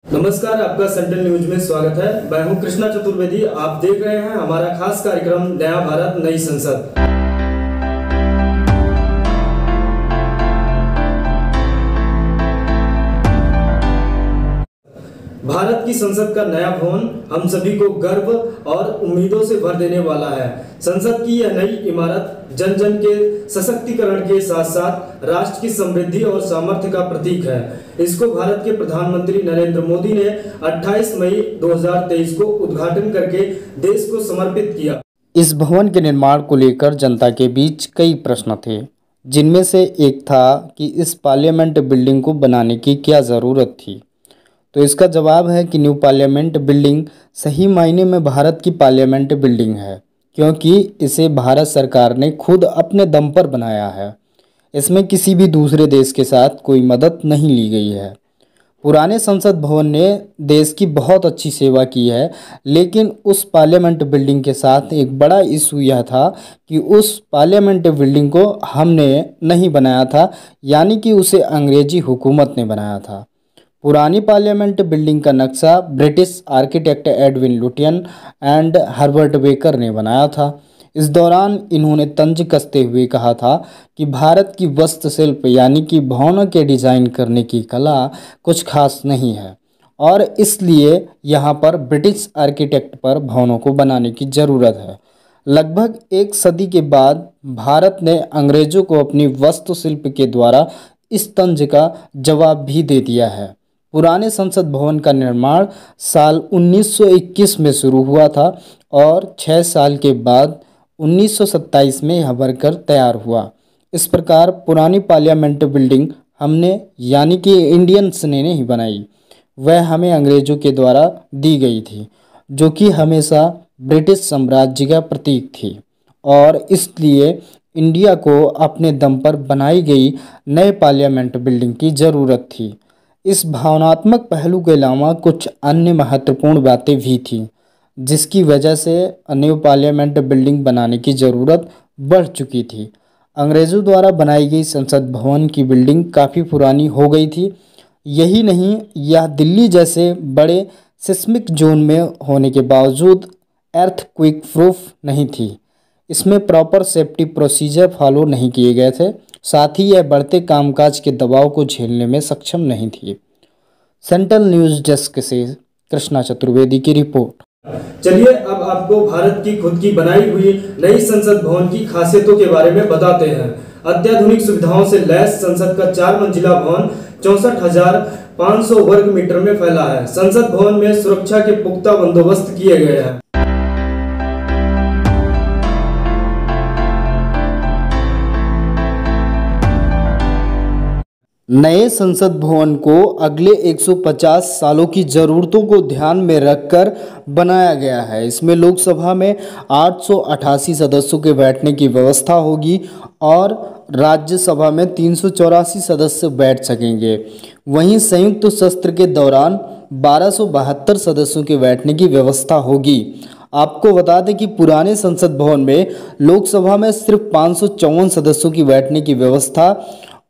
नमस्कार, आपका central news में स्वागत है। मैं हूं कृष्णा चतुर्वेदी। आप देख रहे हैं हमारा खास कार्यक्रम नया भारत नई संसद। भारत की संसद का नया भवन हम सभी को गर्व और उम्मीदों से भर देने वाला है। संसद की यह नई इमारत जन जन के सशक्तिकरण के साथ साथ राष्ट्र की समृद्धि और सामर्थ्य का प्रतीक है। इसको भारत के प्रधानमंत्री नरेंद्र मोदी ने 28 मई 2023 को उद्घाटन करके देश को समर्पित किया। इस भवन के निर्माण को लेकर जनता के बीच कई प्रश्न थे, जिनमें से एक था कि इस पार्लियामेंट बिल्डिंग को बनाने की क्या ज़रूरत थी। तो इसका जवाब है कि न्यू पार्लियामेंट बिल्डिंग सही मायने में भारत की पार्लियामेंट बिल्डिंग है, क्योंकि इसे भारत सरकार ने खुद अपने दम पर बनाया है। इसमें किसी भी दूसरे देश के साथ कोई मदद नहीं ली गई है। पुराने संसद भवन ने देश की बहुत अच्छी सेवा की है, लेकिन उस पार्लियामेंट बिल्डिंग के साथ एक बड़ा इशू यह था कि उस पार्लियामेंट बिल्डिंग को हमने नहीं बनाया था, यानी कि उसे अंग्रेजी हुकूमत ने बनाया था। पुरानी पार्लियामेंट बिल्डिंग का नक्शा British architect Edwin Lutyens and Herbert Baker ने बनाया था। इस दौरान इन्होंने तंज कसते हुए कहा था कि भारत की वास्तुशिल्प यानी कि भवनों के डिज़ाइन करने की कला कुछ खास नहीं है और इसलिए यहाँ पर ब्रिटिश आर्किटेक्ट पर भवनों को बनाने की ज़रूरत है। लगभग एक सदी के बाद भारत ने अंग्रेज़ों को अपनी वास्तुशिल्प के द्वारा इस तंज का जवाब भी दे दिया है। पुराने संसद भवन का निर्माण साल 1921 में शुरू हुआ था और 6 साल के बाद 1927 में यह बनकर तैयार हुआ। इस प्रकार पुरानी पार्लियामेंट बिल्डिंग हमने यानी कि इंडियंस ने नहीं बनाई, वह हमें अंग्रेज़ों के द्वारा दी गई थी, जो कि हमेशा ब्रिटिश साम्राज्य का प्रतीक थी और इसलिए इंडिया को अपने दम पर बनाई गई नए पार्लियामेंट बिल्डिंग की ज़रूरत थी। इस भावनात्मक पहलू के अलावा कुछ अन्य महत्वपूर्ण बातें भी थीं, जिसकी वजह से न्यू पार्लियामेंट बिल्डिंग बनाने की ज़रूरत बढ़ चुकी थी। अंग्रेज़ों द्वारा बनाई गई संसद भवन की बिल्डिंग काफ़ी पुरानी हो गई थी। यही नहीं, यह दिल्ली जैसे बड़े सिस्मिक जोन में होने के बावजूद एर्थक्वेक प्रूफ नहीं थी। इसमें प्रॉपर सेफ्टी प्रोसीजर फॉलो नहीं किए गए थे, साथ ही यह बढ़ते कामकाज के दबाव को झेलने में सक्षम नहीं थी। सेंट्रल न्यूज़ डेस्क से कृष्णा चतुर्वेदी की रिपोर्ट। चलिए अब आपको भारत की खुद की बनाई हुई नई संसद भवन की खासियतों के बारे में बताते हैं। अत्याधुनिक सुविधाओं से लैस संसद का 4 मंजिला भवन 64,500 वर्ग मीटर में फैला है। संसद भवन में सुरक्षा के पुख्ता बंदोबस्त किए गए हैं। नए संसद भवन को अगले 150 सालों की ज़रूरतों को ध्यान में रखकर बनाया गया है। इसमें लोकसभा में 888 सदस्यों के बैठने की व्यवस्था होगी और राज्यसभा में 384 सदस्य बैठ सकेंगे। वहीं संयुक्त सत्र के दौरान 1272 सदस्यों के बैठने की व्यवस्था होगी। आपको बता दें कि पुराने संसद भवन में लोकसभा में सिर्फ 554 सदस्यों की बैठने की व्यवस्था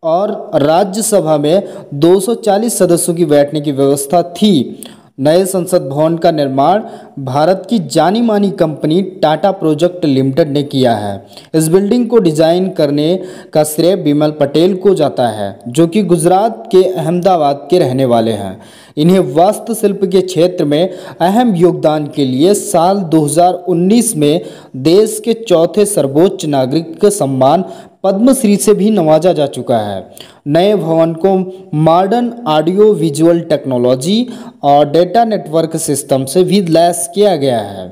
और राज्यसभा में 240 सदस्यों की बैठने की व्यवस्था थी। नए संसद भवन का निर्माण भारत की जानी मानी कंपनी टाटा प्रोजेक्ट लिमिटेड ने किया है। इस बिल्डिंग को डिज़ाइन करने का श्रेय बिमल पटेल को जाता है, जो कि गुजरात के अहमदाबाद के रहने वाले हैं। इन्हें वास्तुशिल्प के क्षेत्र में अहम योगदान के लिए साल 2019 में देश के चौथे सर्वोच्च नागरिक सम्मान पद्मश्री से भी नवाजा जा चुका है। नए भवन को मॉडर्न ऑडियो विजुअल टेक्नोलॉजी और डेटा नेटवर्क सिस्टम से भी लैस किया गया है।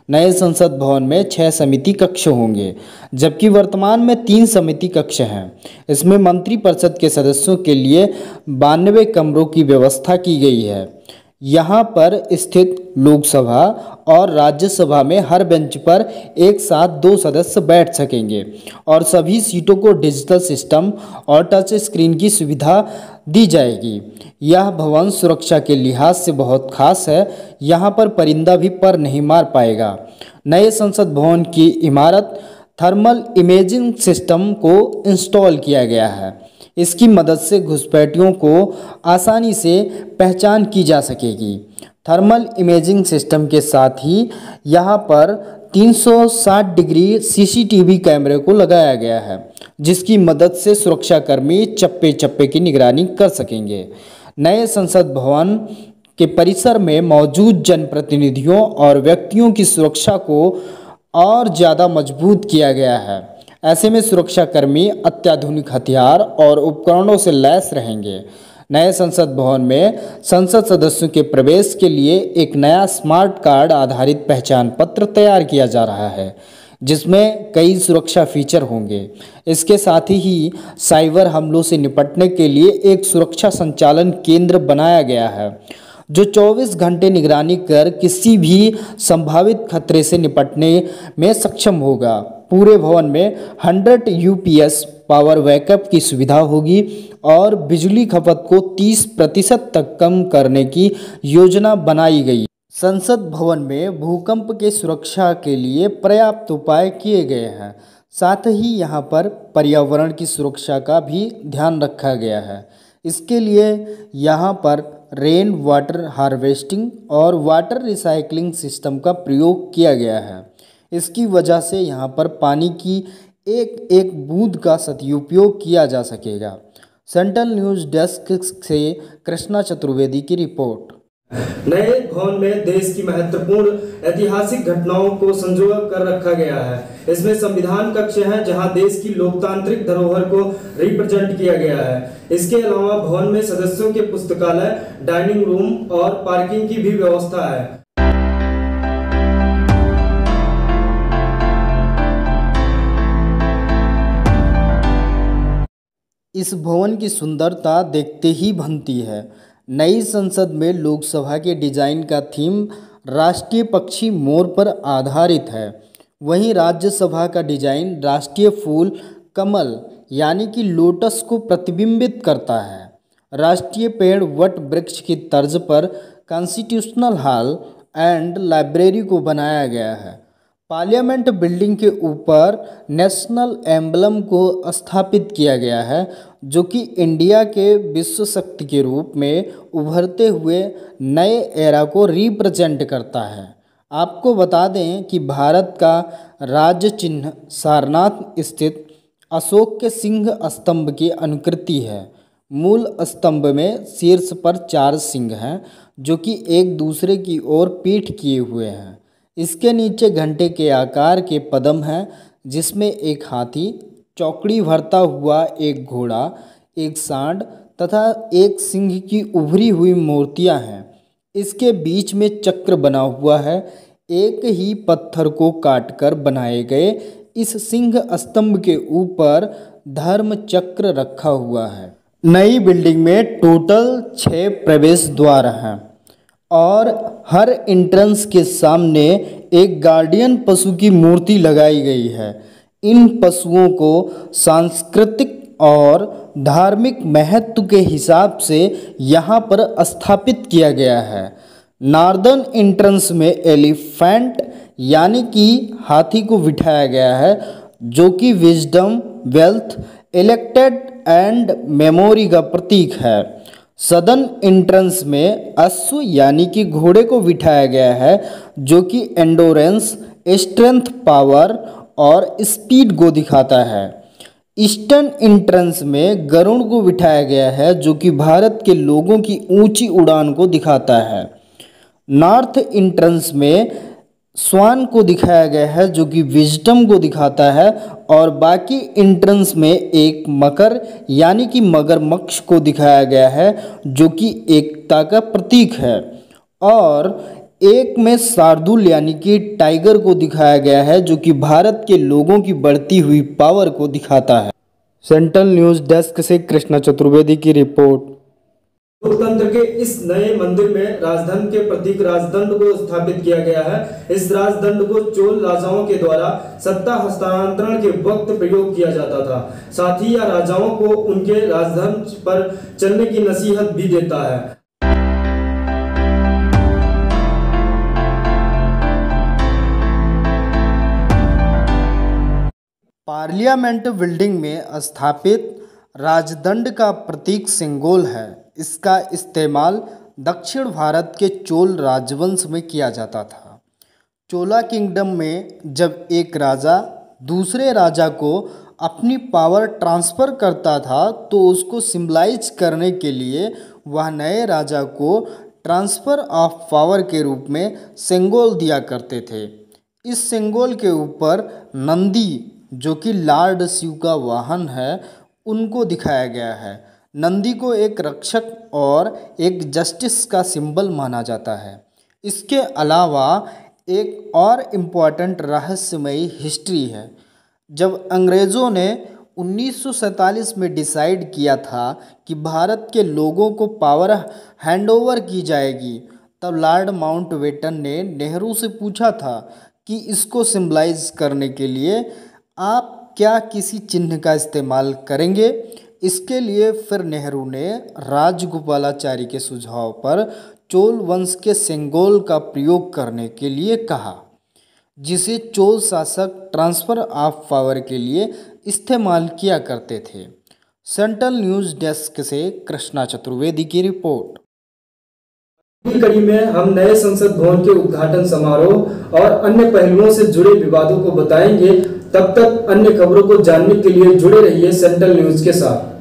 नए संसद भवन में 6 समिति कक्ष होंगे, जबकि वर्तमान में 3 समिति कक्ष हैं। इसमें मंत्रिपरिषद के सदस्यों के लिए 92 कमरों की व्यवस्था की गई है। यहाँ पर स्थित लोकसभा और राज्यसभा में हर बेंच पर एक साथ 2 सदस्य बैठ सकेंगे और सभी सीटों को डिजिटल सिस्टम और टच स्क्रीन की सुविधा दी जाएगी। यह भवन सुरक्षा के लिहाज से बहुत खास है, यहाँ पर परिंदा भी पर नहीं मार पाएगा। नए संसद भवन की इमारत थर्मल इमेजिंग सिस्टम को इंस्टॉल किया गया है। इसकी मदद से घुसपैठियों को आसानी से पहचान की जा सकेगी। थर्मल इमेजिंग सिस्टम के साथ ही यहाँ पर 360 डिग्री सीसीटीवी कैमरे को लगाया गया है, जिसकी मदद से सुरक्षाकर्मी चप्पे चप्पे की निगरानी कर सकेंगे। नए संसद भवन के परिसर में मौजूद जनप्रतिनिधियों और व्यक्तियों की सुरक्षा को और ज़्यादा मजबूत किया गया है। ऐसे में सुरक्षाकर्मी अत्याधुनिक हथियार और उपकरणों से लैस रहेंगे। नए संसद भवन में संसद सदस्यों के प्रवेश के लिए एक नया स्मार्ट कार्ड आधारित पहचान पत्र तैयार किया जा रहा है, जिसमें कई सुरक्षा फीचर होंगे। इसके साथ ही साइबर हमलों से निपटने के लिए एक सुरक्षा संचालन केंद्र बनाया गया है, जो 24 घंटे निगरानी कर किसी भी संभावित खतरे से निपटने में सक्षम होगा। पूरे भवन में 100 यूपीएस पावर बैकअप की सुविधा होगी और बिजली खपत को 30% तक कम करने की योजना बनाई गई। संसद भवन में भूकंप के सुरक्षा के लिए पर्याप्त उपाय किए गए हैं। साथ ही यहाँ पर पर्यावरण की सुरक्षा का भी ध्यान रखा गया है। इसके लिए यहाँ पर रेन वाटर हार्वेस्टिंग और वाटर रिसाइकलिंग सिस्टम का प्रयोग किया गया है। इसकी वजह से यहाँ पर पानी की एक एक बूंद का सदुपयोग किया जा सकेगा। सेंट्रल न्यूज़ डेस्क से कृष्णा चतुर्वेदी की रिपोर्ट। नए भवन में देश की महत्वपूर्ण ऐतिहासिक घटनाओं को संजो कर रखा गया है। इसमें संविधान कक्ष है, जहां देश की लोकतांत्रिक धरोहर को रिप्रेजेंट किया गया है। इसके अलावा भवन में सदस्यों के पुस्तकालय, डाइनिंग रूम और पार्किंग की भी व्यवस्था है। इस भवन की सुंदरता देखते ही बनती है। नई संसद में लोकसभा के डिजाइन का थीम राष्ट्रीय पक्षी मोर पर आधारित है। वहीं राज्यसभा का डिजाइन राष्ट्रीय फूल कमल यानी कि लोटस को प्रतिबिंबित करता है। राष्ट्रीय पेड़ वट वृक्ष की तर्ज पर कॉन्स्टिट्यूशनल हॉल एंड लाइब्रेरी को बनाया गया है। पार्लियामेंट बिल्डिंग के ऊपर नेशनल एम्बलम को स्थापित किया गया है, जो कि इंडिया के विश्व शक्ति के रूप में उभरते हुए नए एरा को रिप्रेजेंट करता है। आपको बता दें कि भारत का राज्य चिन्ह सारनाथ स्थित अशोक के सिंह स्तंभ की अनुकृति है। मूल स्तंभ में शीर्ष पर 4 सिंह हैं, जो कि एक दूसरे की ओर पीठ किए हुए हैं। इसके नीचे घंटे के आकार के पद्म हैं, जिसमें एक हाथी, चौकड़ी भरता हुआ एक घोड़ा, एक सांड तथा एक सिंह की उभरी हुई मूर्तियां हैं। इसके बीच में चक्र बना हुआ है। एक ही पत्थर को काटकर बनाए गए इस सिंह स्तंभ के ऊपर धर्म चक्र रखा हुआ है। नई बिल्डिंग में टोटल 6 प्रवेश द्वार हैं और हर एंट्रेंस के सामने एक गार्डियन पशु की मूर्ति लगाई गई है। इन पशुओं को सांस्कृतिक और धार्मिक महत्व के हिसाब से यहाँ पर स्थापित किया गया है। नॉर्दर्न एंट्रेंस में एलिफेंट यानी कि हाथी को बिठाया गया है, जो कि wisdom, wealth, elected and memory का प्रतीक है। सदर्न एंट्रेंस में अश्व यानी कि घोड़े को बिठाया गया है, जो कि एंडोरेंस, स्ट्रेंथ, पावर और स्पीड को दिखाता है। ईस्टर्न एंट्रेंस में गरुड़ को बिठाया गया है, जो कि भारत के लोगों की ऊंची उड़ान को दिखाता है। नॉर्थ एंट्रेंस में स्वान को दिखाया गया है, जो कि विजडम को दिखाता है, और बाकी एंट्रेंस में एक मकर यानी कि मगरमच्छ को दिखाया गया है, जो कि एकता का प्रतीक है। और एक में शार्दुल यानी कि टाइगर को दिखाया गया है, जो कि भारत के लोगों की बढ़ती हुई पावर को दिखाता है। सेंट्रल न्यूज़ डेस्क से कृष्णा चतुर्वेदी की रिपोर्ट। लोकतंत्र के इस नए मंदिर में राजधर्म के प्रतीक राजदंड को स्थापित किया गया है। इस राजदंड को चोल राजाओं के द्वारा सत्ता हस्तांतरण के वक्त प्रयोग किया जाता था। साथ ही यह राजाओं को उनके राजधर्म पर चलने की नसीहत भी देता है। पार्लियामेंट बिल्डिंग में स्थापित राजदंड का प्रतीक सेंगोल है। इसका इस्तेमाल दक्षिण भारत के चोल राजवंश में किया जाता था। चोला किंगडम में जब एक राजा दूसरे राजा को अपनी पावर ट्रांसफ़र करता था तो उसको सिंबलाइज करने के लिए वह नए राजा को ट्रांसफ़र ऑफ पावर के रूप में सेंगोल दिया करते थे। इस सेंगोल के ऊपर नंदी, जो कि लॉर्ड शिव का वाहन है, उनको दिखाया गया है। नंदी को एक रक्षक और एक जस्टिस का सिंबल माना जाता है। इसके अलावा एक और इम्पॉर्टेंट रहस्यमयी हिस्ट्री है। जब अंग्रेज़ों ने 1947 में डिसाइड किया था कि भारत के लोगों को पावर हैंडओवर की जाएगी, तब लॉर्ड माउंटबेटन ने नेहरू से पूछा था कि इसको सिंबलाइज करने के लिए आप क्या किसी चिन्ह का इस्तेमाल करेंगे। इसके लिए फिर नेहरू ने राजगोपालाचारी के सुझाव पर चोल वंश के सेंगोल का प्रयोग करने के लिए कहा, जिसे चोल शासक ट्रांसफ़र ऑफ पावर के लिए इस्तेमाल किया करते थे। सेंट्रल न्यूज़ डेस्क से कृष्णा चतुर्वेदी की रिपोर्ट। अगली कड़ी में हम नए संसद भवन के उद्घाटन समारोह और अन्य पहलुओं से जुड़े विवादों को बताएंगे। तब तक अन्य खबरों को जानने के लिए जुड़े रहिए सेंट्रल न्यूज़ के साथ।